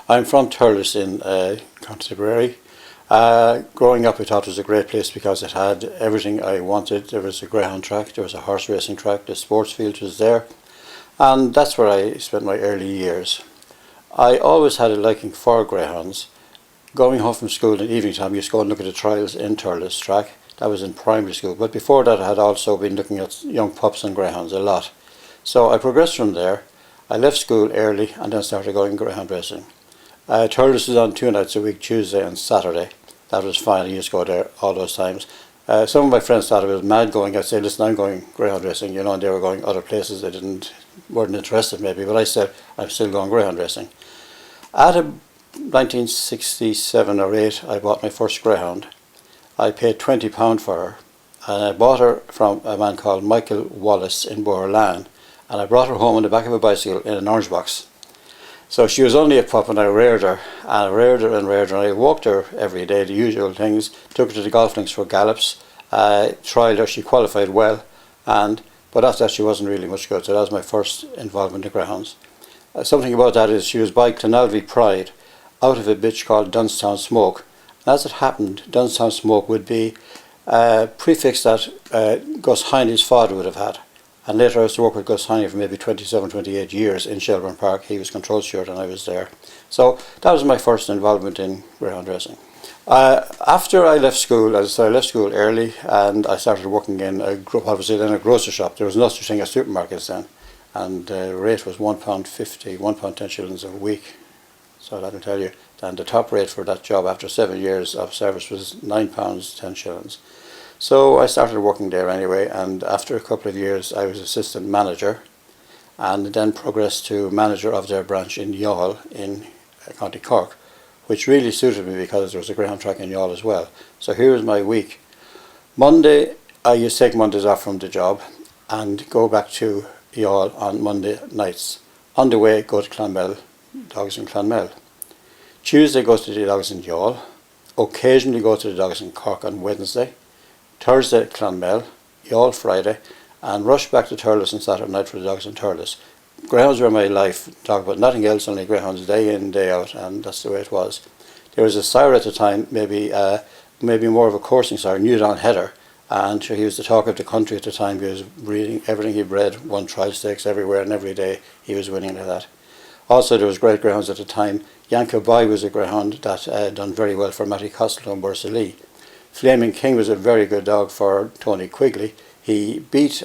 I'm from Thurles in County Tipperary. Growing up, I thought it was a great place because it had everything I wanted. There was a greyhound track, there was a horse racing track, the sports field was there, and that's where I spent my early years. I always had a liking for greyhounds. Going home from school in evening time, I used to go and look at the trials in Thurles track. That was in primary school, but before that I had also been looking at young pups and greyhounds a lot. So I progressed from there. I left school early and then started going greyhound racing. Thurles was on 2 nights a week, Tuesday and Saturday. That was fine, I used to go there all those times. Some of my friends thought I was mad going. I'd say, listen, I'm going greyhound racing, and they were going other places they weren't interested maybe, but I said, I'm still going greyhound racing. At 1967 or 8, I bought my first greyhound. I paid £20 for her, and I bought her from a man called Michael Wallace in Boherland, and I brought her home on the back of a bicycle in an orange box. So she was only a pup, and I reared her, and I reared her and reared her, and I walked her every day, the usual things, took her to the golf links for gallops, trialled her, she qualified well, but after that she wasn't really much good, so that was my first involvement in greyhounds. Something about that is she was by Clonalvy Pride, out of a bitch called Dunstown Smoke, and as it happened, Dunstown Smoke would be a prefix that Gus Hiney's father would have had. And later I used to work with Gus Hiney for maybe 27, 28 years in Shelbourne Park. He was control steward and I was there. So that was my first involvement in greyhound racing. After I left school, as I left school early, and I started working in a grocery shop. There was no such thing as supermarkets then, and the rate was £1.50, £1.10 a week. So that'll tell you. And the top rate for that job after 7 years of service was £9.10. So I started working there anyway, and after a couple of years I was assistant manager, and then progressed to manager of their branch in Youghal in County Cork, which really suited me because there was a greyhound track in Youghal as well. So here was my week. Monday, I used to take Mondays off from the job and go back to Youghal on Monday nights. On the way, go to Clonmel, dogs in Clonmel. Tuesday, go to the dogs in Youghal. Occasionally go to the dogs in Cork on Wednesday. Thursday, Clonmel, Youghal Friday, and rush back to Thurles on Saturday night for the dogs in Thurles. Greyhounds were my life, talk about nothing else, only greyhounds day in, day out, and that's the way it was. There was a sire at the time, maybe more of a coursing sire, Newdown Header, and he was the talk of the country at the time. He was breeding everything he bred, won trial stakes everywhere, and every day he was winning like that. Also, there was great greyhounds at the time. Yanko Boy was a greyhound that done very well for Matty Costello and Borsallee. Flaming King was a very good dog for Tony Quigley. He beat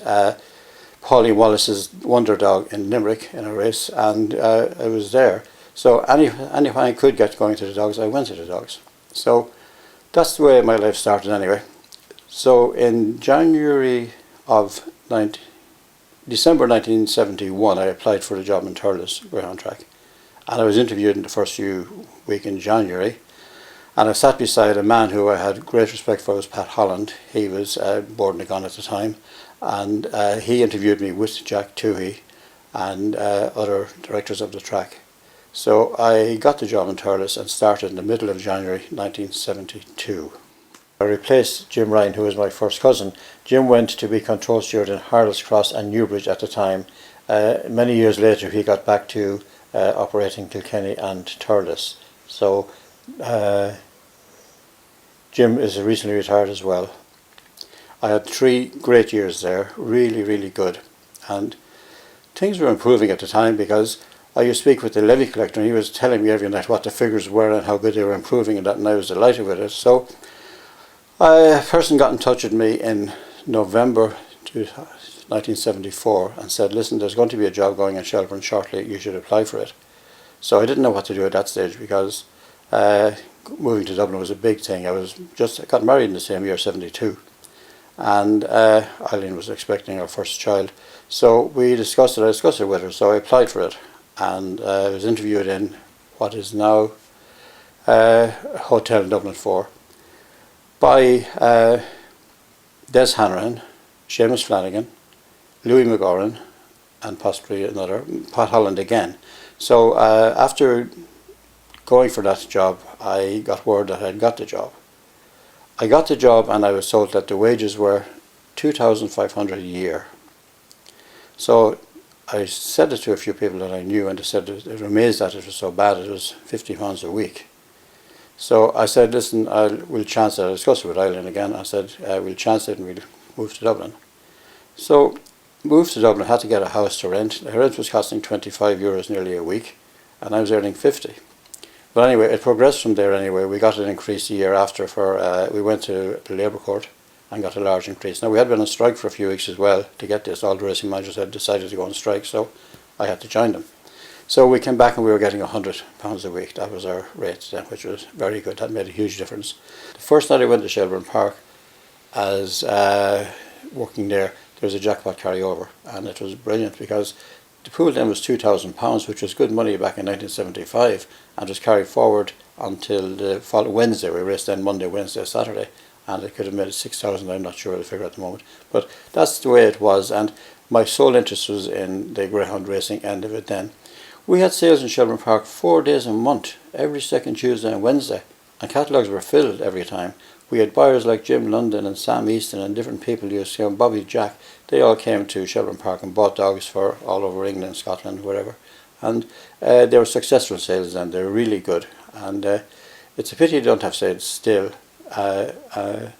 Pauline Wallace's Wonder Dog in Limerick in a race, and I was there. So anytime I could get going to the dogs, I went to the dogs. So that's the way my life started anyway. So in December 1971, I applied for a job in Thurles greyhound track, and I was interviewed in the first week in January. And I sat beside a man who I had great respect for, was Pat Holland. He was boarding the gun at the time, and he interviewed me with Jack Toohey and other directors of the track. So I got the job in Thurles and started in the middle of January 1972. I replaced Jim Ryan, who was my first cousin. Jim went to be control steward in Harles Cross and Newbridge at the time. Many years later he got back to operating Kilkenny and Thurles. So Jim is recently retired as well. I had 3 great years there, really, really good. And things were improving at the time because I used to speak with the levy collector and he was telling me every night what the figures were and how good they were improving and that, and I was delighted with it. So a person got in touch with me in November 1974 and said, listen, there's going to be a job going in Shelbourne shortly, you should apply for it. So I didn't know what to do at that stage because moving to Dublin was a big thing. I got married in the same year, 72, and Eileen was expecting our first child. So we discussed it. I discussed it with her, so I applied for it, and I was interviewed in what is now a hotel in Dublin 4 by Des Hanrahan, Seamus Flanagan, Louis McGoran, and possibly another, Pat Holland again. So after going for that job, I got word that I had got the job. I got the job and I was told that the wages were $2,500 a year. So I said it to a few people that I knew, and they said they were amazed that it was so bad. It was £50 a week. So I said, listen, we'll chance it. I discussed it with Eileen again. I said, we'll chance it and we'll move to Dublin. So moved to Dublin, had to get a house to rent. The rent was costing €25 nearly a week, and I was earning 50. But anyway, it progressed from there anyway. We got an increase the year after we went to the Labour Court and got a large increase. Now, we had been on strike for a few weeks as well to get this. All the racing managers had decided to go on strike, so I had to join them. So we came back and we were getting £100 a week. That was our rate then, which was very good. That made a huge difference. The first night I went to Shelbourne Park as working there was a jackpot carryover, and it was brilliant because the pool then was £2,000, which was good money back in 1975, and was carried forward until the following Wednesday. We raced then Monday, Wednesday, Saturday, and it could have made it 6,000. I'm not sure of the figure at the moment, but that's the way it was. And my sole interest was in the greyhound racing end of it then. We had sales in Shelbourne Park 4 days a month, every second Tuesday and Wednesday, and catalogues were filled every time. We had buyers like Jim London and Sam Easton and different people you see, Bobby Jack. They all came to Shelbourne Park and bought dogs for all over England, Scotland, wherever. And they were successful sales and they were really good. And it's a pity you don't have sales still. Whether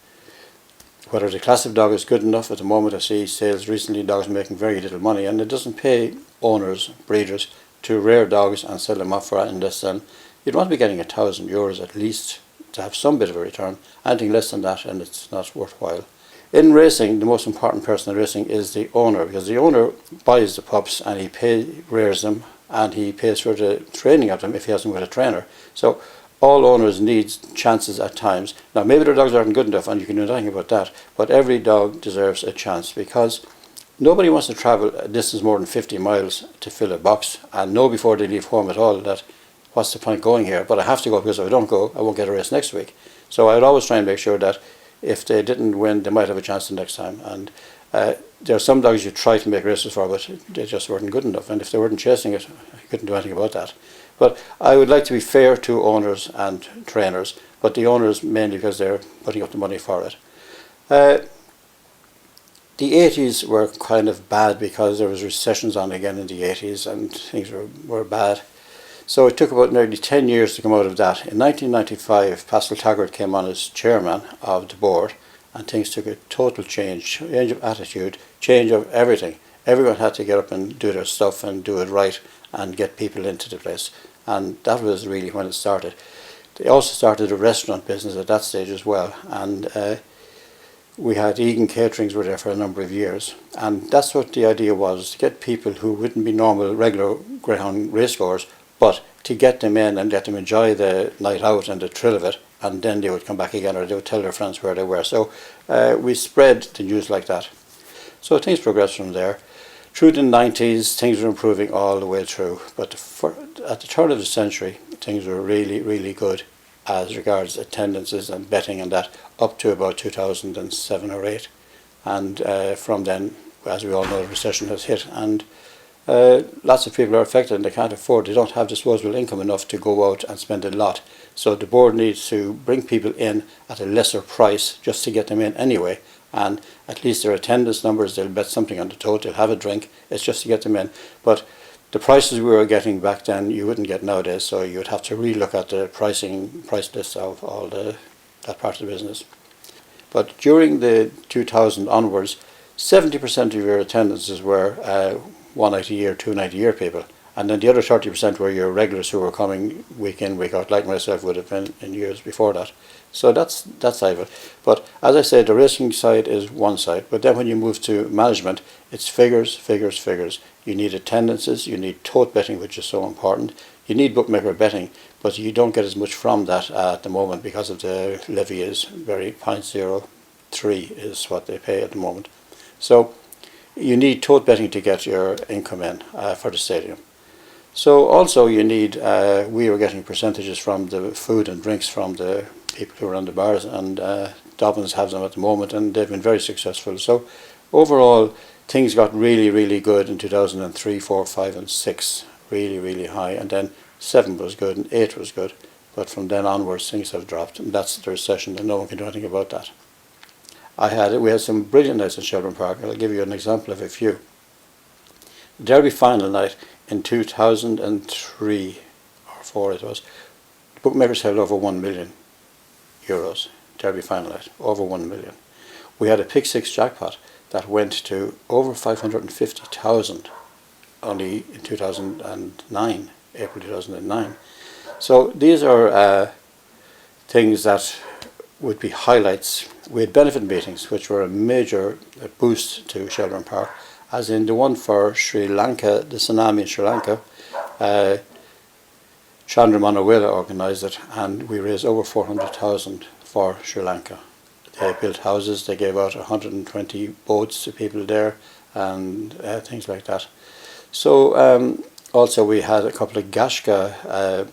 the classic dog is good enough, at the moment I see sales recently, dogs making very little money, and it doesn't pay owners, breeders, to rear dogs and sell them off for less than, you'd want to be getting €1,000 at least to have some bit of a return. Anything less than that and it's not worthwhile. In racing, the most important person in racing is the owner, because the owner buys the pups and he rears them, and he pays for the training of them if he hasn't got a trainer. So all owners need chances at times. Now maybe their dogs aren't good enough and you can do nothing about that, but every dog deserves a chance, because nobody wants to travel a distance more than 50 miles to fill a box and know before they leave home at all that what's the point going here, but I have to go because if I don't go I won't get a race next week. So I would always try and make sure that if they didn't win they might have a chance the next time. And there are some dogs you try to make races for, but they just weren't good enough, and if they weren't chasing it I couldn't do anything about that. But I would like to be fair to owners and trainers, but the owners mainly because they're putting up the money for it. The 80s were kind of bad because there was recessions on again in the 80s and things were bad. So it took about nearly 10 years to come out of that. In 1995, Pascal Taggart came on as chairman of the board, and things took a total change of attitude, change of everything. Everyone had to get up and do their stuff and do it right and get people into the place. And that was really when it started. They also started a restaurant business at that stage as well, and we had Egan Caterings were there for a number of years, and that's what the idea was, to get people who wouldn't be normal regular greyhound racegoers, but to get them in and let them enjoy the night out and the thrill of it, and then they would come back again or they would tell their friends where they were. So we spread the news like that. So things progressed from there. Through the 90s things were improving all the way through, but at the turn of the century things were really, really good as regards attendances and betting and that, up to about 2007 or 8, and from then, as we all know, the recession has hit, and lots of people are affected and they can't afford, they don't have disposable income enough to go out and spend a lot. So the board needs to bring people in at a lesser price just to get them in anyway, and at least their attendance numbers, they'll bet something on the tote, they'll have a drink, it's just to get them in. But the prices we were getting back then you wouldn't get nowadays, so you would have to relook at the price list of all that part of the business. But during the 2000 onwards, 70% of your attendances were 1 night a year, 2 night a year people, and then the other 30% were your regulars who were coming week in, week out, like myself would have been in years before that. So that's side of it. But as I said, the racing side is one side, but then when you move to management, it's figures, figures, figures. You need attendances, you need tote betting, which is so important, you need bookmaker betting, but you don't get as much from that at the moment because of the levy is very 0.03 is what they pay at the moment. So you need tote betting to get your income in for the stadium. So also you need, we were getting percentages from the food and drinks from the people who run the bars, and Dobbins have them at the moment, and they've been very successful. So overall things got really, really good in 2003, 4, 5 and 6, really, really high, and then 7 was good and 8 was good, but from then onwards things have dropped, and that's the recession and no one can do anything about that. We had some brilliant nights in Shelbourne Park. I'll give you an example of a few. Derby final night in 2003 or 4 it was, the bookmakers held over €1 million. Derby final night, over 1 million. We had a pick six jackpot that went to over 550,000 only in 2009, April 2009. So these are things that would be highlights. We had benefit meetings, which were a major boost to Shelbourne Park, as in the one for Sri Lanka, the tsunami in Sri Lanka. Chandra Manawela organised it, and we raised over 400,000 for Sri Lanka. They built houses, they gave out 120 boats to people there, and things like that. So also we had a couple of Gashka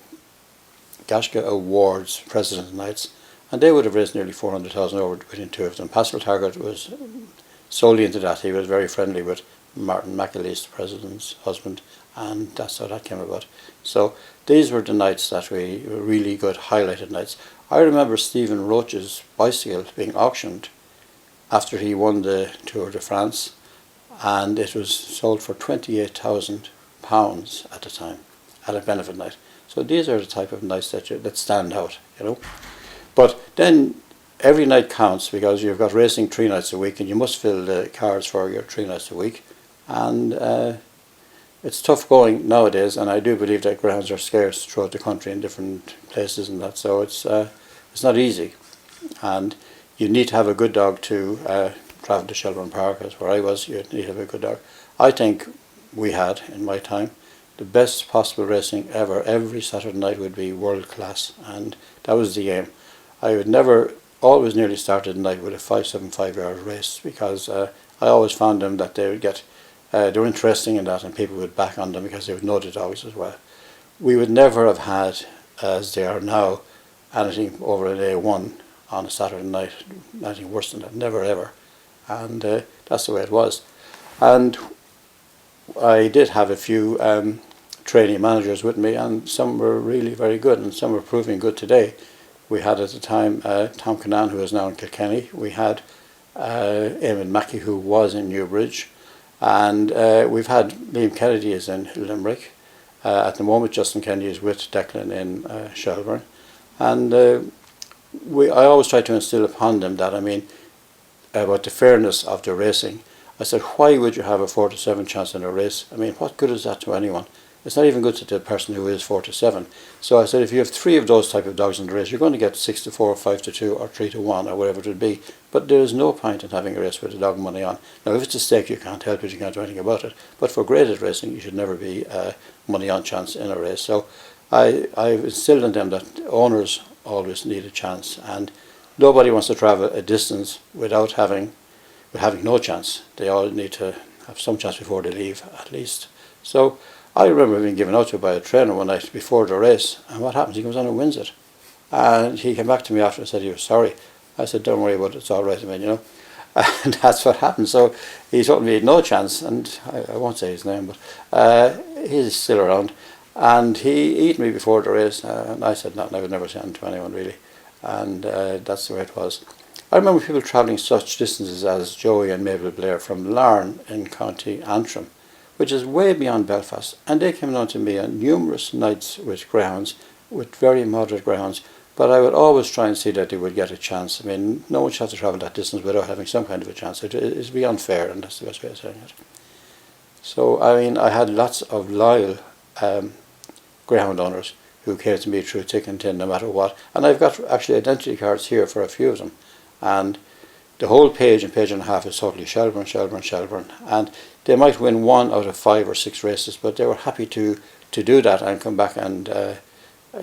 Awards President's Nights, and they would have raised nearly 400,000 over between two of them. Pascal Taggart was solely into that. He was very friendly with Martin McAleese, the President's husband, and that's how that came about. So these were the nights that were really good, highlighted nights. I remember Stephen Roach's bicycle being auctioned after he won the Tour de France, and it was sold for £28,000 at the time, at a benefit night. So these are the type of nights that stand out, you know. But then every night counts, because you've got racing 3 nights a week, and you must fill the cards for your 3 nights a week. And it's tough going nowadays, and I do believe that greyhounds are scarce throughout the country in different places and that. So it's not easy, and you need to have a good dog to travel to Shelbourne Park, as where I was. You need to have a good dog. I think we had, in my time, the best possible racing ever. Every Saturday night would be world class, and that was the aim. I would always nearly started the night with a 575-yard race, because I always found them that they would get, they were interesting in that, and people would back on them because they would know the dogs as well. We would never have had, as they are now, anything over an A1 on a Saturday night, anything worse than that, never ever. And that's the way it was. And I did have a few trainee managers with me, and some were really very good, and some were proving good today. We had at the time Tom Cannan, who is now in Kilkenny. We had Eamon Mackey, who was in Newbridge, and we've had Liam Kennedy is in Limerick. At the moment, Justin Kennedy is with Declan in Shelbourne, and I always try to instill upon them that, about the fairness of the racing. I said, why would you have a 4 to 7 chance in a race? What good is that to anyone? It's not even good to the person who is 4 to 7. So I said, if you have 3 of those type of dogs in the race, you're going to get 6 to 4, 5 to 2, or 3 to 1, or whatever it would be. But there is no point in having a race with a dog money on. Now, if it's a stake, you can't help it, you can't do anything about it. But for graded racing, you should never be money on chance in a race. So I've instilled in them that owners always need a chance, and nobody wants to travel a distance without having no chance. They all need to have some chance before they leave, at least. So I remember being given out to by a trainer one night before the race, and what happens? He comes on and wins it. And he came back to me after and said he was sorry. I said, don't worry about it, it's all right, And that's what happened. So he told me he had no chance, and I won't say his name, but he's still around. And he eat me before the race, and I said nothing. I would never say anything to anyone, really. And that's the way it was. I remember people travelling such distances as Joey and Mabel Blair from Larne in County Antrim, which is way beyond Belfast, and they came down to me on numerous nights with greyhounds, with very moderate greyhounds, but I would always try and see that they would get a chance. No one should have to travel that distance without having some kind of a chance. It would be unfair, and that's the best way of saying it. So, I had lots of loyal greyhound owners who came to me through thick and thin, no matter what, and I've got actually identity cards here for a few of them. And the whole page and page and a half is totally Shelbourne, Shelbourne, Shelbourne. And they might win 1 out of 5 or 6 races, but they were happy to do that and come back and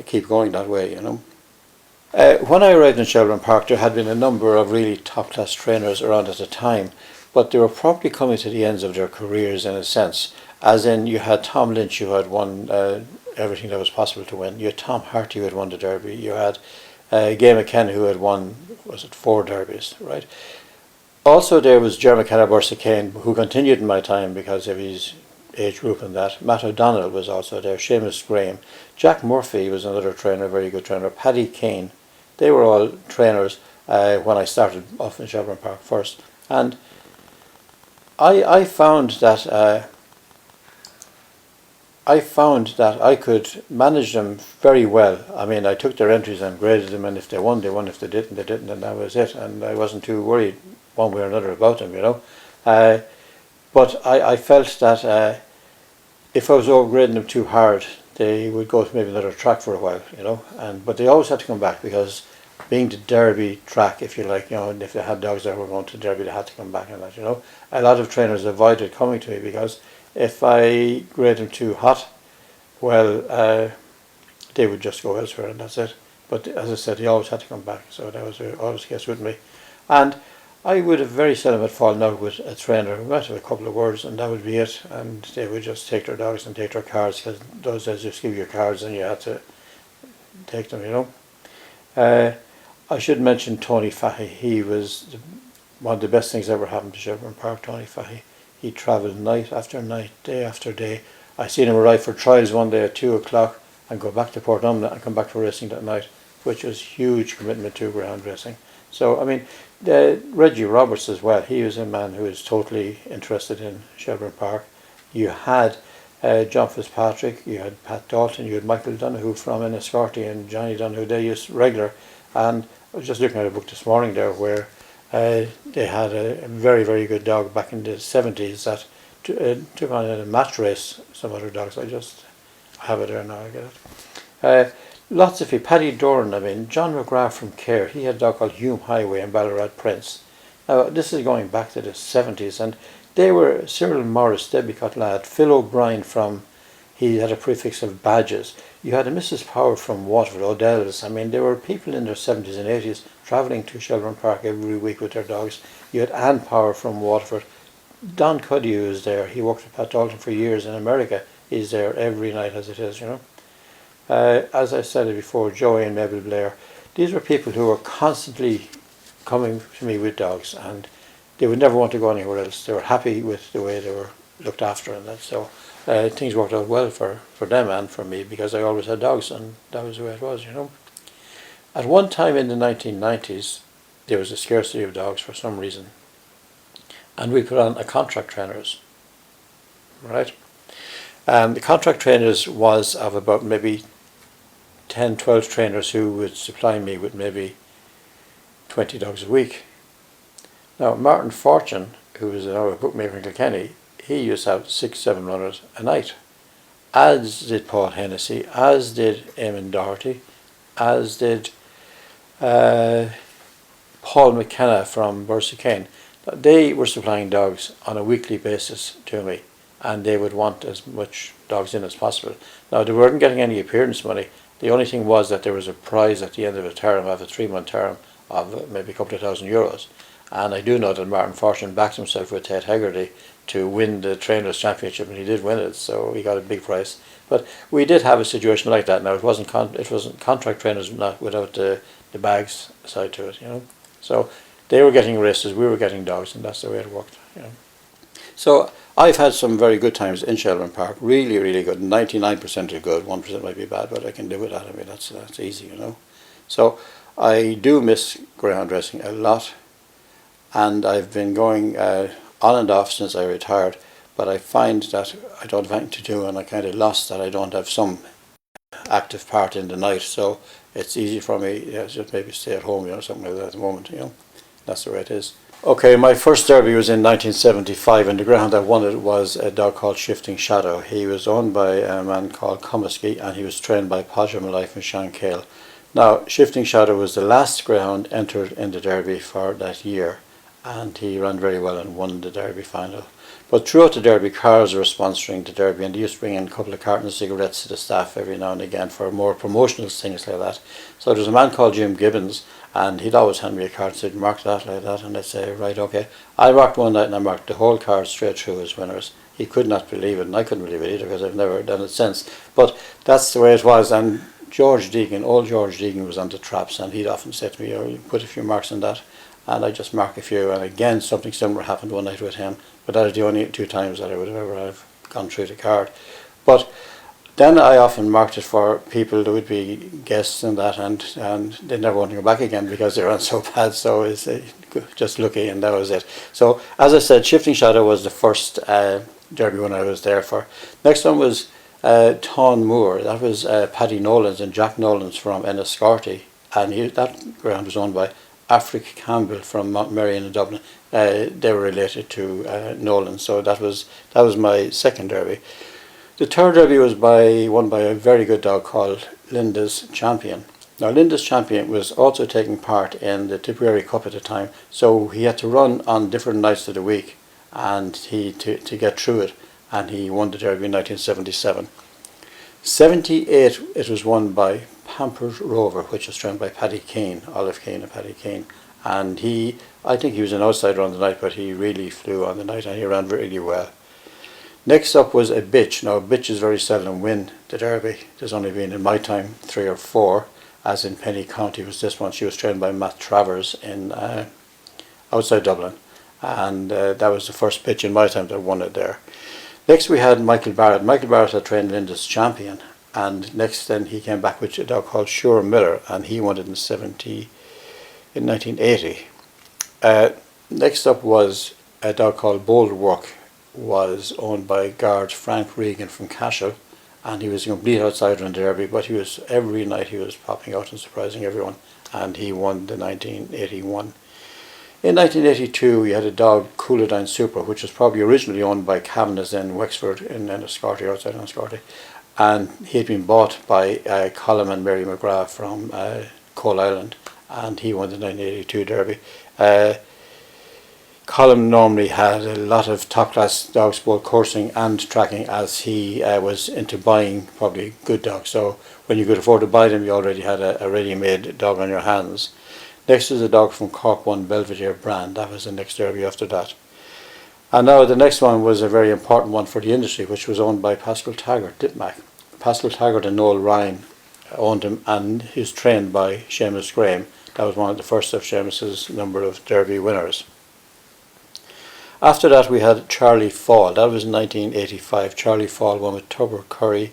keep going that way, When I arrived in Shelbourne Park, there had been a number of really top-class trainers around at the time, but they were probably coming to the ends of their careers in a sense. As in, you had Tom Lynch, who had won everything that was possible to win. You had Tom Harty, who had won the Derby. You had Gay McKenna, who had won, 4 derbies, right? Also there was Ger McKenna Bursa Kane, who continued in my time because of his age group and that. Matt O'Donnell was also there, Seamus Graham. Jack Murphy was another trainer, a very good trainer. Paddy Kane. They were all trainers when I started off in Shelbourne Park first. And I found that I found that I could manage them very well. I mean, I took their entries and graded them, and if they won, they won. If they didn't, they didn't, and that was it. And I wasn't too worried one way or another about them, you know. But I felt that if I was overgrading them too hard, they would go to maybe another track for a while, you know. But they always had to come back, because being the Derby track, if you like, you know, and if they had dogs that were going to Derby, they had to come back and that, you know. A lot of trainers avoided coming to me, because if I grade them too hot, well, they would just go elsewhere and that's it. But as I said, he always had to come back, so that was always the case with me. And I would have very seldom had fallen out with a trainer. We might have a couple of words and that would be it, and they would just take their dogs and take their cards, because those days just give you cards and you had to take them, you know. I should mention Tony Fahey. He was one of the best things ever happened to Shelbourne Park, Tony Fahey. He travelled night after night, day after day. I seen him arrive for trials one day at 2 o'clock and go back to Portumna and come back for racing that night, which was huge commitment to greyhound racing. So, I mean, Reggie Roberts as well, he was a man who was totally interested in Shelbourne Park. You had John Fitzpatrick, you had Pat Dalton, you had Michael Donoghue from Enniscorthy, and Johnny Donoghue, they used regular. And I was just looking at a book this morning there where they had a very, very good dog back in the 70s that took on in a match race some other dogs. I have it there now, I get it. Lots of people. Paddy Doran, I mean, John McGrath from Care, he had a dog called Hume Highway and Ballarat Prince. Now, this is going back to the 70s, and they were Cyril Morris, Debbie lad, Phil O'Brien he had a prefix of Badges. You had a Mrs. Power from Waterford, O'Dell's. I mean, there were people in their 70s and 80s travelling to Shelbourne Park every week with their dogs. You had Anne Power from Waterford. Don Cuddy was there. He worked with Pat Dalton for years in America. He's there every night as it is, you know. As I said before, Joey and Mabel Blair, these were people who were constantly coming to me with dogs, and they would never want to go anywhere else. They were happy with the way they were looked after and that. So things worked out well for them and for me, because I always had dogs, and that was the way it was, you know. At one time in the 1990s, there was a scarcity of dogs for some reason, and we put on a contract trainers, right? The contract trainers was of about maybe 10, 12 trainers who would supply me with maybe 20 dogs a week. Now, Martin Fortune, who was a bookmaker in Kilkenny, he used to have 6, 7 runners a night, as did Paul Hennessy, as did Eamon Doherty, as did Paul McKenna from Borsicane. They were supplying dogs on a weekly basis to me, and they would want as much dogs in as possible. Now, they weren't getting any appearance money. The only thing was that there was a prize at the end of a term, of a 3-month term, of maybe a couple of €1,000. And I do know that Martin Fortune backed himself with Ted Hegarty to win the Trainers' Championship, and he did win it, so he got a big prize. But we did have a situation like that. Now, it wasn't contract trainers, not without the bags side to it, you know. So they were getting races, we were getting dogs, and that's the way it worked, you know. So I've had some very good times in Shelbourne Park, really, really good. 99% are good, 1% might be bad, but I can live with that. I mean, that's easy, you know. So I do miss greyhound racing a lot, and I've been going on and off since I retired, but I find that I don't have anything to do, and I kind of lost that I don't have some active part in the night, so it's easy for me, just maybe stay at home, you know, something like that at the moment, you know. That's the way it is. Okay, my first derby was in 1975, and the greyhound I won it was a dog called Shifting Shadow. He was owned by a man called Comiskey, and he was trained by Podger Malife and Sean Cale. Now, Shifting Shadow was the last greyhound entered in the derby for that year, and he ran very well and won the derby final. But throughout the derby, cars were sponsoring the derby, and they used to bring in a couple of cartons of cigarettes to the staff every now and again for more promotional things like that. So there was a man called Jim Gibbons, and he'd always hand me a card and say, mark that like that, and I'd say, right, okay. I marked one night and I marked the whole card straight through as winners. He could not believe it, and I couldn't believe it either, because I've never done it since. But that's the way it was, and George Deegan, old George Deegan, was on the traps, and he'd often say to me, oh, you put a few marks on that, and I just mark a few, and again something similar happened one night with him, but that is the only 2 times that I would have ever have gone through the card. But then I often marked it for people that would be guests and that, and they never want to go back again because they ran so bad, so it's just lucky, and that was it. So as I said, Shifting Shadow was the first derby one I was there for. Next one was Tawn Moor, that was Paddy Nolan's and Jack Nolan's from Enniscorthy, and that greyhound was owned by Afric Campbell from Mount Merrion in Dublin. They were related to Nolan, so that was my second derby. The third derby was won by a very good dog called Linda's Champion. Now Linda's Champion was also taking part in the Tipperary Cup at the time, so he had to run on different nights of the week, and to get through it, and he won the derby in 1977. 78 it was won by Pampered Rover, which was trained by Paddy Kane, Olive Kane and Paddy Kane, and I think he was an outsider on the night, but he really flew on the night and he ran really well. Next up was a bitch. Now bitches very seldom win the derby. There's only been in my time 3 or 4, as in Penny County was this one. She was trained by Matt Travers in outside Dublin, and that was the first bitch in my time that won it there. Next we had Michael Barrett. Michael Barrett had trained Linda's Champion, and next then he came back with a dog called Sure Miller, and he won it in 1980. Next up was a dog called Boulderwork, was owned by guard Frank Regan from Cashel, and he was a complete outsider in the derby, but every night he was popping out and surprising everyone, and he won the 1981. In 1982 we had a dog, Coulodyne Super, which was probably originally owned by Kavanagh's in Wexford in Enniscorthy, outside Enniscorthy, and he had been bought by Colm and Mary McGrath from Coal Island, and he won the 1982 derby. Colm normally had a lot of top-class dogs, both coursing and tracking, as he was into buying probably good dogs. So when you could afford to buy them, you already had a ready-made dog on your hands. Next is a dog from Cork 1 Belvedere brand. That was the next derby after that. And now the next one was a very important one for the industry, which was owned by Pascal Taggart, Dipmac. Pascal Taggart and Noel Ryan owned him, and he was trained by Seamus Graham. That was one of the first of Seamus's number of derby winners. After that we had Charlie Fall. That was in 1985. Charlie Fall won with Tubber Curry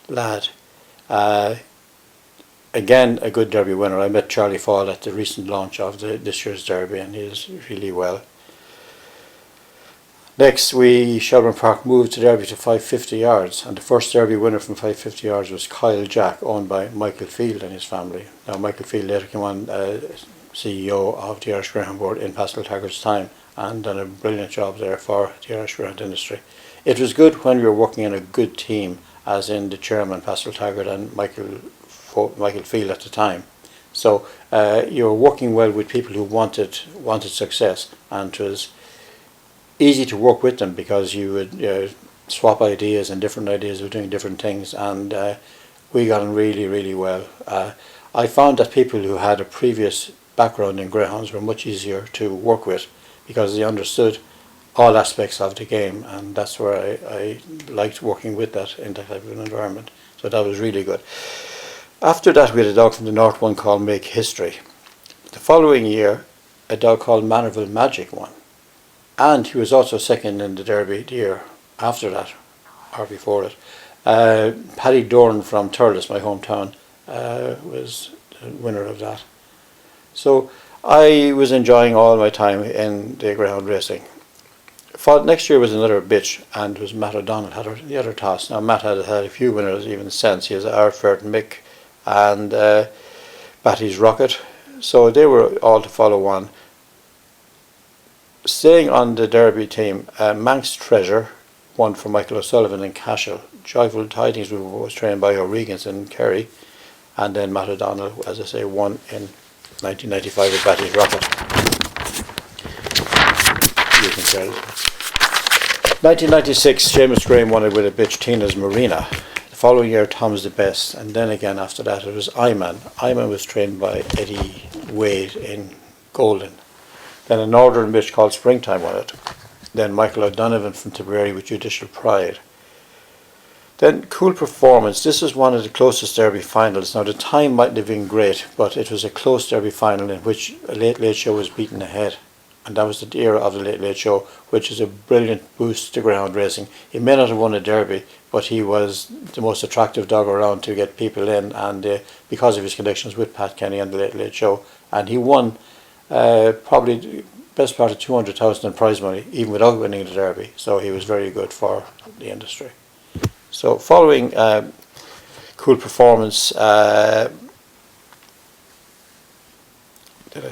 Lad. Again, a good derby winner. I met Charlie Fall at the recent launch of this year's derby, and he is really well. Next, Shelbourne Park moved the derby to 550 yards, and the first derby winner from 550 yards was Kyle Jack, owned by Michael Field and his family. Now, Michael Field later came on CEO of the Irish Greyhound Board in Pascal Taggart's time, and done a brilliant job there for the Irish greyhound industry. It was good when we were working in a good team, as in the chairman Pascal Taggart and Michael Field at the time. So you were working well with people who wanted success, and it was easy to work with them because you would swap ideas and different ideas of doing different things, and we got on really, really well. I found that people who had a previous background in greyhounds were much easier to work with, because they understood all aspects of the game, and that's where I liked working with that in that type of an environment. So that was really good. After that we had a dog from the North one called Make History. The following year a dog called Manorville Magic won, and he was also second in the derby the year after that, or before it. Paddy Ryan from Thurles, my hometown, was the winner of that. So I was enjoying all my time in the greyhound racing. Next year was another bitch, and it was Matt O'Donnell had the other toss. Now Matt had a few winners even since. He has Arfert Mick and Batty's Rocket, so they were all to follow on. Staying on the derby team, Manx Treasure won for Michael O'Sullivan in Cashel. Joyful Tidings was trained by O'Regans in Kerry, and then Matt O'Donnell, as I say, won in 1995 with Batty's Rocket. You can tell. 1996, Seamus Graham won it with a bitch, Tina's Marina. The following year, Tom's the Best, and then again after that it was Iman. Iman was trained by Eddie Wade in Golden. Then a northern bitch called Springtime won it. Then Michael O'Donovan from Tipperary with Judicial Pride. Then Cool Performance. This is one of the closest derby finals. Now the time mightn't have been great, but it was a close derby final in which a Late Late Show was beaten ahead. And that was the era of the Late Late Show, which is a brilliant boost to greyhound racing. He may not have won a derby, but he was the most attractive dog around to get people in, and because of his connections with Pat Kenny and the Late Late Show. And he won probably the best part of 200,000 in prize money, even without winning the derby. So he was very good for the industry. So following Cool Performance, did I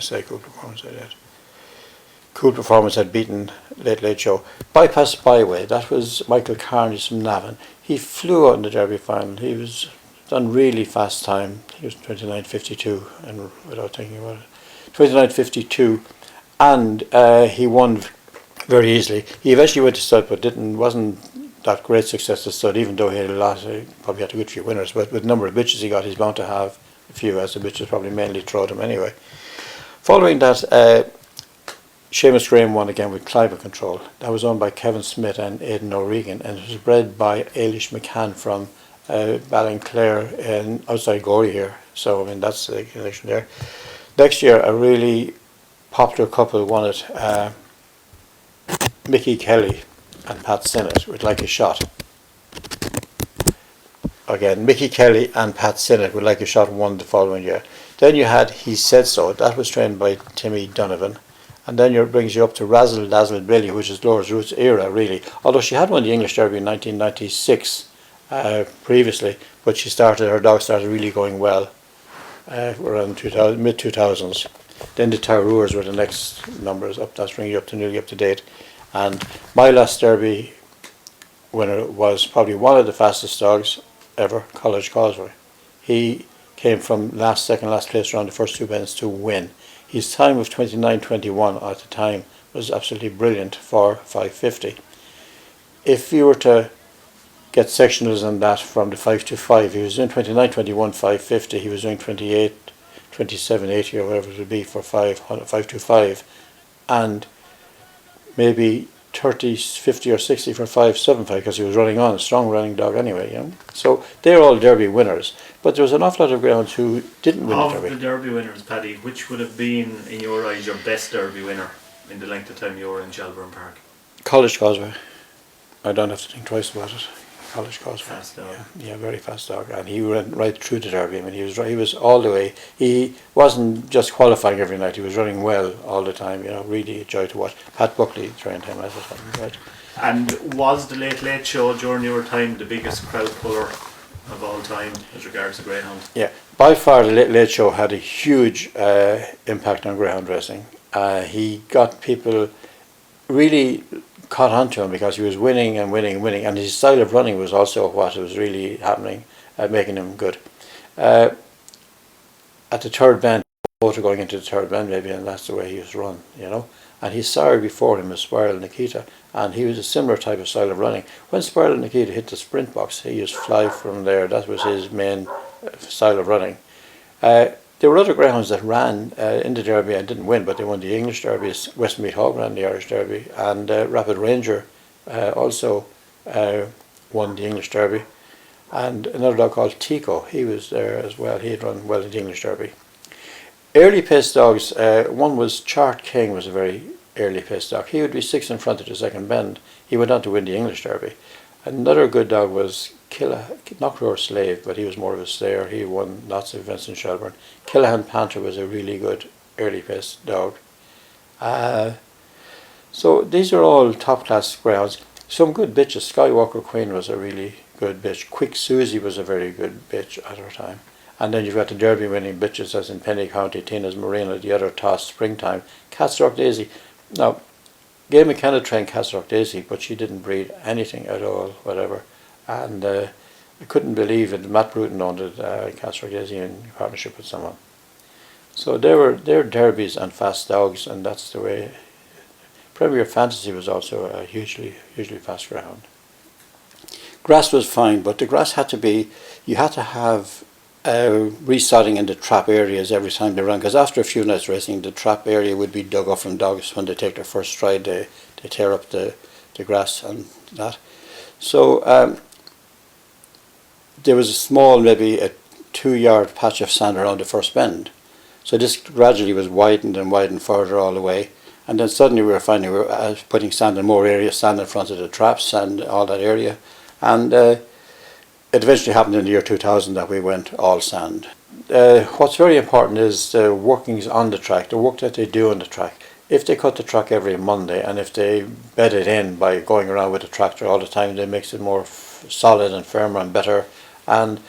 say Cool Performance? I did. Cool Performance had beaten Late Late Show. Bypass Byway, that was Michael Carney from Navan. He flew out in the Derby final. He was done really fast time. He was 29.52, and without thinking about it, 29.52, and he won very easily. He eventually went to stud, but wasn't that great success to stud, even though he had a lot. He probably had a good few winners, but with the number of bitches he got, he's bound to have a few, as the bitches probably mainly throwed him anyway. Following that, Seamus Graham won again with Climate Control. That was owned by Kevin Smith and Aidan O'Regan, and it was bred by Ailish McCann from Ballinclare outside Gorey here. So, I mean, that's the connection there. Next year, a really popular couple won it. Mickey Kelly and Pat Sinnott would Like a Shot. Again, Mickey Kelly and Pat Sinnott would Like a Shot won the following year. Then you had He Said So. That was trained by Timmy Donovan. And then it brings you up to Razzle Dazzle Billy, which is Laura's Roots era, really. Although she had won the English Derby in 1996 previously, but her dog started really going well around mid-2000s. Then the Tarrours were the next numbers up. That's bringing you up to nearly up to date. And my last Derby winner was probably one of the fastest dogs ever, College Causeway. He came from second last place around the first two bends to win. His time of 29.21 at the time was absolutely brilliant for 550. If you were to get sectionals on that from the 525, he was doing 29.21 550, he was doing 28, 27, 80 or whatever it would be for 525, and maybe 30, 50 or 60 for 575 because he was running on, a strong running dog anyway. You know? So they're all Derby winners. But there was an awful lot of greyhounds who didn't win the Derby. Of the Derby winners, Paddy, which would have been, in your eyes, your best Derby winner in the length of time you were in Shelbourne Park? College Causeway. I don't have to think twice about it. College Causeway. Fast dog. Yeah, very fast dog. And he went right through the Derby. I mean, he was all the way. He wasn't just qualifying every night. He was running well all the time. You know, really a joy to watch. Pat Buckley trained him as a time, right? And was the Late Late Show during your time the biggest crowd puller of all time as regards to greyhound? Yeah, by far the Late Late Show had a huge impact on greyhound racing. He got people really caught on to him because he was winning and winning and winning, and his style of running was also what was really happening, making him good. At the third bend, motor going into the third bend maybe, and that's the way he was run, you know. And his sire before him was Spiral Nikita, and he was a similar type of style of running. When Spiral Nikita hit the sprint box, he used fly from there. That was his main style of running. There were other greyhounds that ran in the Derby and didn't win, but they won the English Derby. Westmeath Hog ran the Irish Derby, and Rapid Ranger also won the English Derby. And another dog called Tico, he was there as well. He had run well in the English Derby. Early pace dogs, one was Chart King, was a very early pace dog. He would be 6 in front of the second bend. He went on to win the English Derby. Another good dog was Knockroar Slave, but he was more of a slayer. He won lots of events in Shelbourne. Killahan Panther was a really good early pace dog. So these are all top class greyhounds. Some good bitches. Skywalker Queen was a really good bitch. Quick Susie was a very good bitch at her time. And then you've got the Derby winning bitches as in Penny County, Tina's Marina, the other Toss, Springtime, Catsrock Daisy. Now, Gay McKenna trained Catsrock Daisy, but she didn't breed anything at all, whatever. And I couldn't believe it. Matt Bruton owned it, Catsrock Daisy, in partnership with someone. So they're derbies and fast dogs, and that's the way. Premier Fantasy was also a hugely fast greyhound. Grass was fine, but the grass had to be, you had to have resodding in the trap areas every time they ran, because after a few nights racing, the trap area would be dug up from dogs. When they take their first stride, they tear up the grass and that. So there was a small, maybe a 2-yard patch of sand around the first bend. So this gradually was widened and widened further all the way. And then suddenly we were finding we were putting sand in more areas, sand in front of the traps and all that area. And it eventually happened in the year 2000 that we went all sand. What's very important is the workings on the track, the work that they do on the track. If they cut the track every Monday, and if they bed it in by going around with a tractor all the time, it makes it more solid and firmer and better. And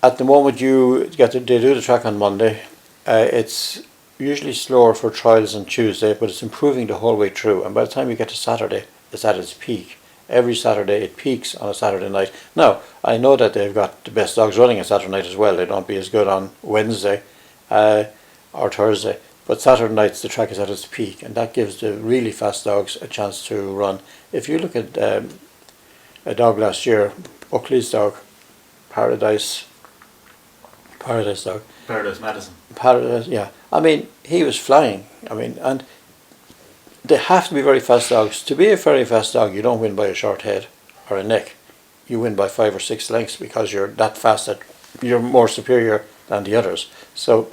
at the moment they do the track on Monday. It's usually slower for trials on Tuesday, but it's improving the whole way through. And by the time you get to Saturday, it's at its peak. Every Saturday it peaks on a Saturday night. Now, I know that they've got the best dogs running on Saturday night as well. They don't be as good on Wednesday or Thursday. But Saturday nights the track is at its peak, and that gives the really fast dogs a chance to run. If you look at a dog last year, Buckley's dog, Paradise dog. Paradise Madison. Paradise, yeah. I mean, he was flying. I mean, and they have to be very fast dogs. To be a very fast dog, you don't win by a short head or a neck. You win by 5 or 6 lengths because you're that fast that you're more superior than the others. So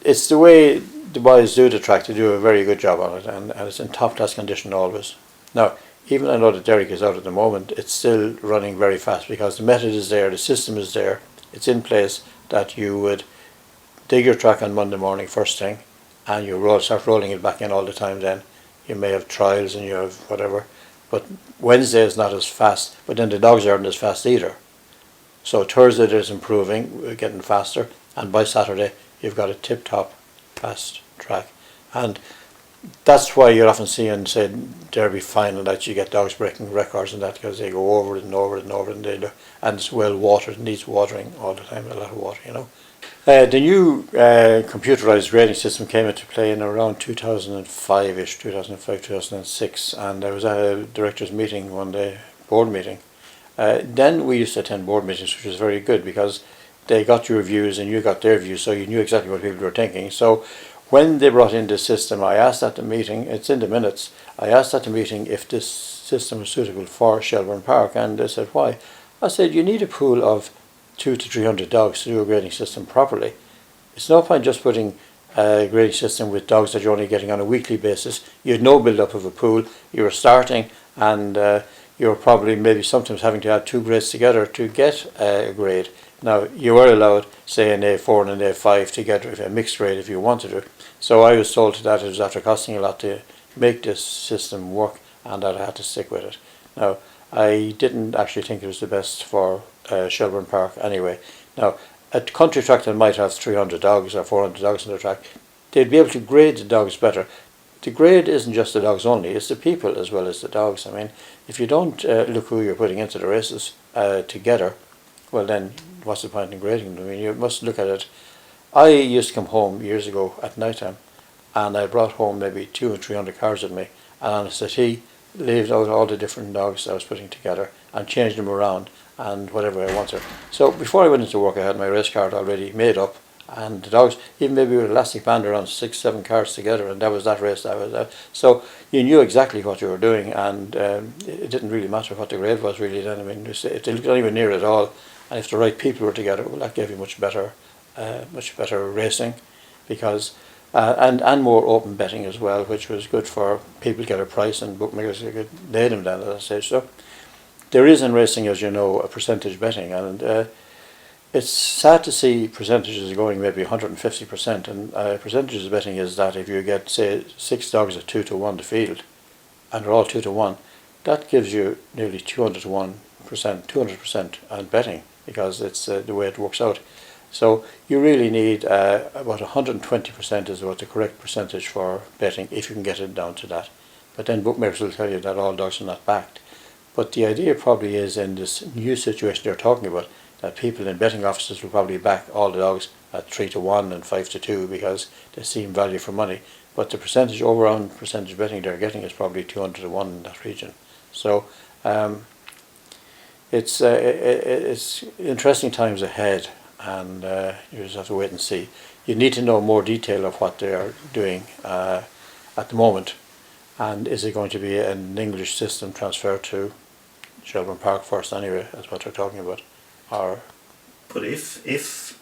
it's the way the boys do the track. They do a very good job on it, and it's in top class condition always. Now, even I know that Derek is out at the moment, it's still running very fast because the method is there, the system is there, it's in place that you would dig your track on Monday morning first thing, and you start rolling it back in all the time. Then you may have trials and you have whatever, but Wednesday is not as fast, but then the dogs aren't as fast either. So Thursday there's improving, we're getting faster, and by Saturday you've got a tip-top fast track. And that's why you're often seeing, say, Derby final that you get dogs breaking records and that, because they go over it and over it and over it, and it's well watered, needs watering all the time, a lot of water, you know. The new computerized grading system came into play in around 2005-ish, 2005, 2006, and there was a directors meeting one day, board meeting. Then we used to attend board meetings, which was very good because they got your views and you got their views, so you knew exactly what people were thinking. So when they brought in this system, I asked at the meeting, it's in the minutes, I asked at the meeting if this system was suitable for Shelbourne Park, and they said, why? I said, you need a pool of 200 to 300 dogs to do a grading system properly. It's no point just putting a grading system with dogs that you're only getting on a weekly basis. You had no build-up of a pool, you were starting, and you were probably maybe sometimes having to add 2 grades together to get a grade. Now, you were allowed, say, an A4 and an A5 to get a mixed grade if you wanted to. So I was told that it was after costing a lot to make this system work, and that I had to stick with it. Now, I didn't actually think it was the best for Shelbourne Park anyway. Now, a country track that might have 300 dogs or 400 dogs on the track, they'd be able to grade the dogs better. The grade isn't just the dogs only, it's the people as well as the dogs. I mean, if you don't look who you're putting into the races together, well then, what's the point in grading them? I mean, you must look at it. I used to come home years ago at night time, and I brought home maybe 200 or 300 cards with me, and on a settee, laid out all the different dogs I was putting together and changed them around and whatever I wanted. So before I went into work, I had my race card already made up, and the dogs, even maybe with elastic band around 6-7 cards together, and that was that race, that was that. So you knew exactly what you were doing, and it didn't really matter what the grade was really then. I mean, if they looked anywhere near it at all, and if the right people were together, well, that gave you much better racing, because and more open betting as well, which was good for people to get a price, and bookmakers could lay them down at that stage. So there is in racing, as you know, a percentage betting, and it's sad to see percentages going maybe 150%, and percentages betting is that if you get, say, 6 dogs at 2 to 1 to field, and they're all 2 to 1, that gives you nearly 200% on betting, because it's the way it works out. So you really need about 120% is what the correct percentage for betting, if you can get it down to that. But then bookmakers will tell you that all dogs are not backed. But the idea probably is, in this new situation you're talking about, that people in betting offices will probably back all the dogs at 3 to 1 and 5 to 2 because they see value for money. But the percentage, overall percentage betting they're getting is probably 200 to 1 in that region. So it's interesting times ahead, and you just have to wait and see. You need to know more detail of what they are doing at the moment, and is it going to be an English system transferred to Shelbourne Park first anyway, that's what they're talking about. But if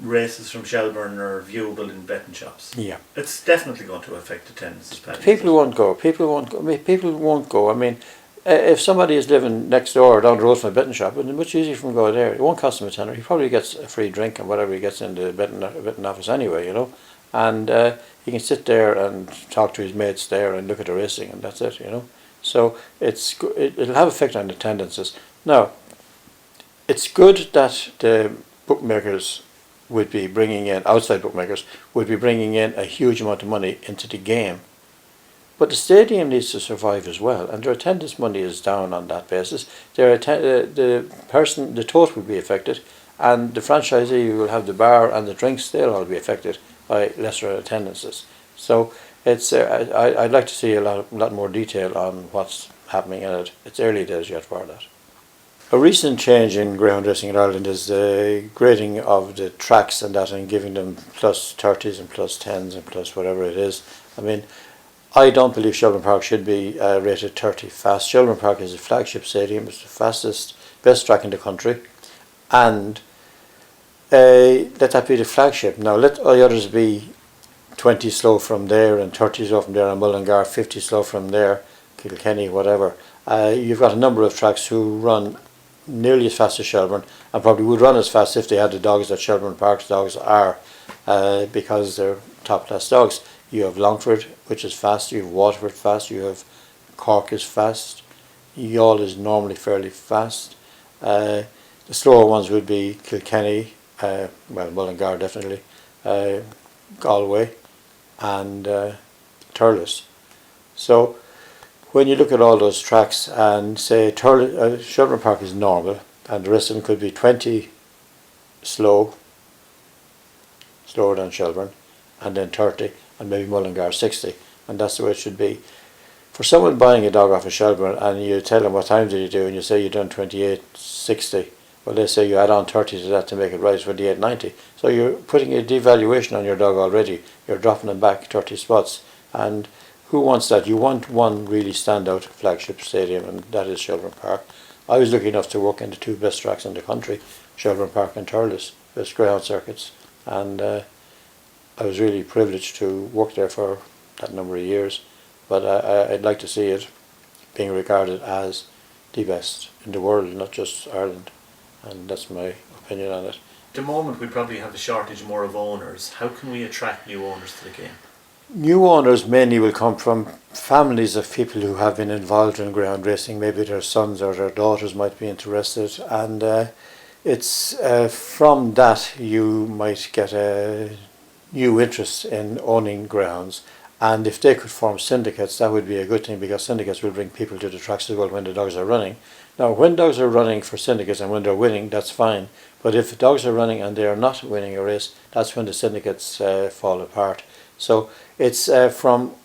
races from Shelbourne are viewable in betting shops, yeah, it's definitely going to affect attendance. People won't go. People won't go. I mean, if somebody is living next door or down the road from a betting shop, it's much easier for him to go there. It won't cost him a tenner. He probably gets a free drink and whatever he gets in the betting office anyway, you know. And he can sit there and talk to his mates there and look at the racing, and that's it, you know. So it'll have effect on attendances. Now, it's good that the bookmakers would be bringing in, outside bookmakers, would be bringing in a huge amount of money into the game. But the stadium needs to survive as well, and their attendance money is down on that basis. The tote will be affected, and the franchisee will have the bar and the drinks, they'll all be affected by lesser attendances. So I'd like to see a lot more detail on what's happening in it. It's early days yet for that. A recent change in greyhound racing in Ireland is the grading of the tracks and that, and giving them plus 30s and plus 10s and plus whatever it is. I mean, I don't believe Shelbourne Park should be rated 30 fast. Shelbourne Park is a flagship stadium. It's the fastest, best track in the country, and let that be the flagship. Now let all the others be 20 slow from there and 30 slow from there, and Mullingar 50 slow from there, Kilkenny, whatever. You've got a number of tracks who run nearly as fast as Shelbourne, and probably would run as fast if they had the dogs that Shelbourne Park's dogs are, because they're top class dogs. You have Longford, which is fast, you have Waterford fast, you have Cork is fast, Youghal is normally fairly fast. The slower ones would be Kilkenny, Mullingar definitely, Galway and Thurles. So when you look at all those tracks and say Shelbourne Park is normal, and the rest of them could be 20 slower than Shelbourne, and then 30, and maybe Mullingar 60, and that's the way it should be. For someone buying a dog off of Shelbourne and you tell them what time did you do, and you say you've done 28.60, well, they say you add on 30 to that to make it right, 28.90. So you're putting a devaluation on your dog already. You're dropping them back 30 spots, and who wants that? You want one really standout flagship stadium, and that is Shelbourne Park. I was lucky enough to work in the two best tracks in the country, Shelbourne Park and Thurles, best greyhound circuits, and I was really privileged to work there for that number of years. But I'd like to see it being regarded as the best in the world, not just Ireland, and that's my opinion on it. At the moment we probably have a shortage more of owners. How can we attract new owners to the game? New owners mainly will come from families of people who have been involved in greyhound racing. Maybe their sons or their daughters might be interested, and it's from that you might get a new interest in owning greyhounds. And if they could form syndicates, that would be a good thing, because syndicates will bring people to the tracks as well when the dogs are running. Now, when dogs are running for syndicates and when they're winning, that's fine. But if the dogs are running and they are not winning a race, that's when the syndicates fall apart. So it's from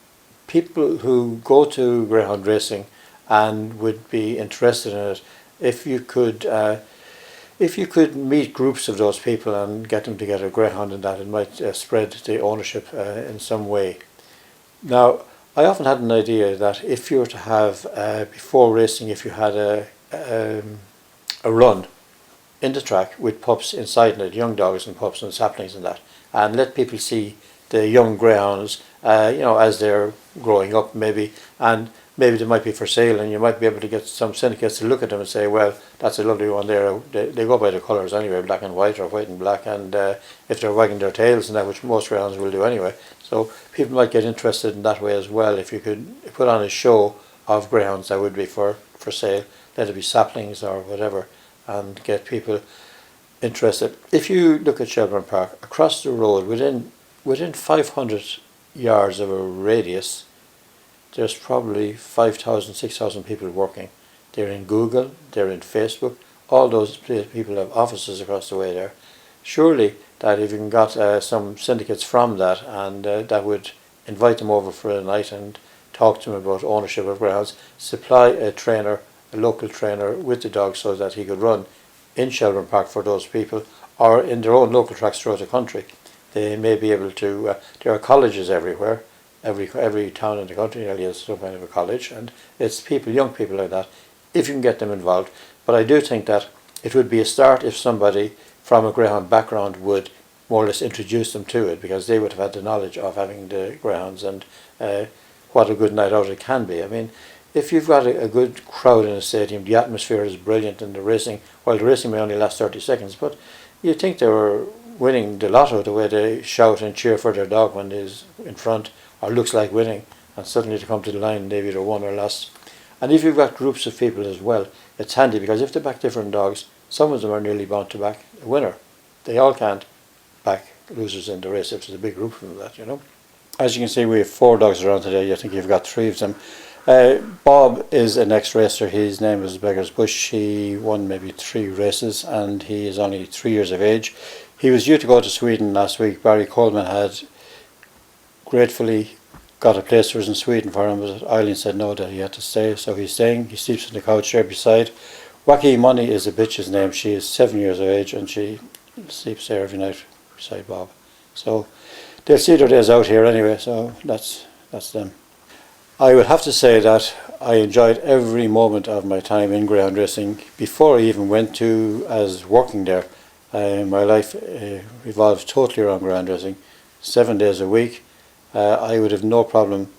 people who go to greyhound racing and would be interested in it. If you could meet groups of those people and get them to get a greyhound and that, it might spread the ownership in some way. Now, I often had an idea that if you were to have, before racing, if you had a run in the track with pups inside it, young dogs and pups and saplings and that, and let people see the young greyhounds, as they're growing up maybe, and maybe they might be for sale, and you might be able to get some syndicates to look at them and say, well, that's a lovely one there. They go by the colours anyway, black and white or white and black, and if they're wagging their tails and that, which most greyhounds will do anyway. So people might get interested in that way as well. If you could put on a show of greyhounds that would be for sale, let it be saplings or whatever, and get people interested. If you look at Shelbourne Park, across the road, within 500 yards of a radius, there's probably 5,000, 6,000 people working. They're in Google, they're in Facebook, all those people have offices across the way there. Surely that if you can got some syndicates from that, and that would invite them over for a night and talk to them about ownership of greyhounds, supply a trainer, a local trainer with the dog so that he could run in Shelbourne Park for those people, or in their own local tracks throughout the country. They may be able to, there are colleges everywhere. Every town in the country nearly has some kind of a college, and it's people, young people like that, if you can get them involved. But I do think that it would be a start if somebody from a greyhound background would more or less introduce them to it, because they would have had the knowledge of having the greyhounds and what a good night out it can be. I mean, if you've got a good crowd in a stadium, the atmosphere is brilliant, and the racing may only last 30 seconds, but you think they were winning the lotto the way they shout and cheer for their dog when he's in front or looks like winning, and suddenly to come to the line they've either won or lost. And if you've got groups of people as well, it's handy, because if they back different dogs, some of them are nearly bound to back a winner. They all can't back losers in the race if there's a big group from that, you know. As you can see, we have 4 dogs around today. I think you've got 3 of them. Bob is an ex-racer. His name is Beggar's Bush. He won maybe 3 races, and he is only 3 years of age. He was due to go to Sweden last week. Barry Coleman had gratefully got a place for us in Sweden for him, but Eileen said no, that he had to stay, so he's staying. He sleeps on the couch there beside. Wacky Money is the bitch's name. She is 7 years of age, and she sleeps there every night beside Bob. So they'll see their days out here anyway, so that's them. I would have to say that I enjoyed every moment of my time in greyhound racing before I even went to as working there. My life revolved totally around greyhound racing, 7 days a week. I would have no problem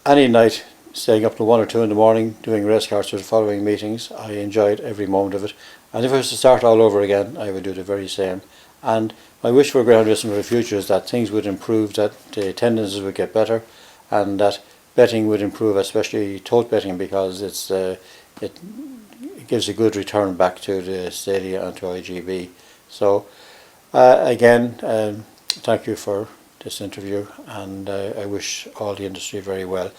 any night staying up till 1 or 2 in the morning doing race cars for the following meetings. I enjoyed every moment of it, and if I was to start all over again, I would do the very same. And my wish for greyhound racing for the future is that things would improve, that the attendances would get better, and that betting would improve, especially tote betting, because it gives a good return back to the stadia and to IGB. So again, thank you for this interview, and I wish all the industry very well.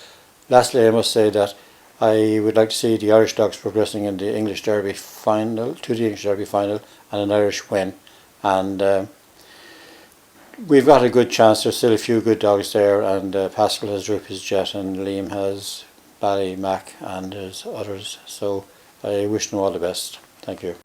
Lastly, I must say that I would like to see the Irish dogs progressing in the English Derby final, to the English Derby final, and an Irish win. And we've got a good chance. There's still a few good dogs there, and Pascal has Drip his Jet, and Liam has Ballymac, and there's others. So I wish them all the best. Thank you.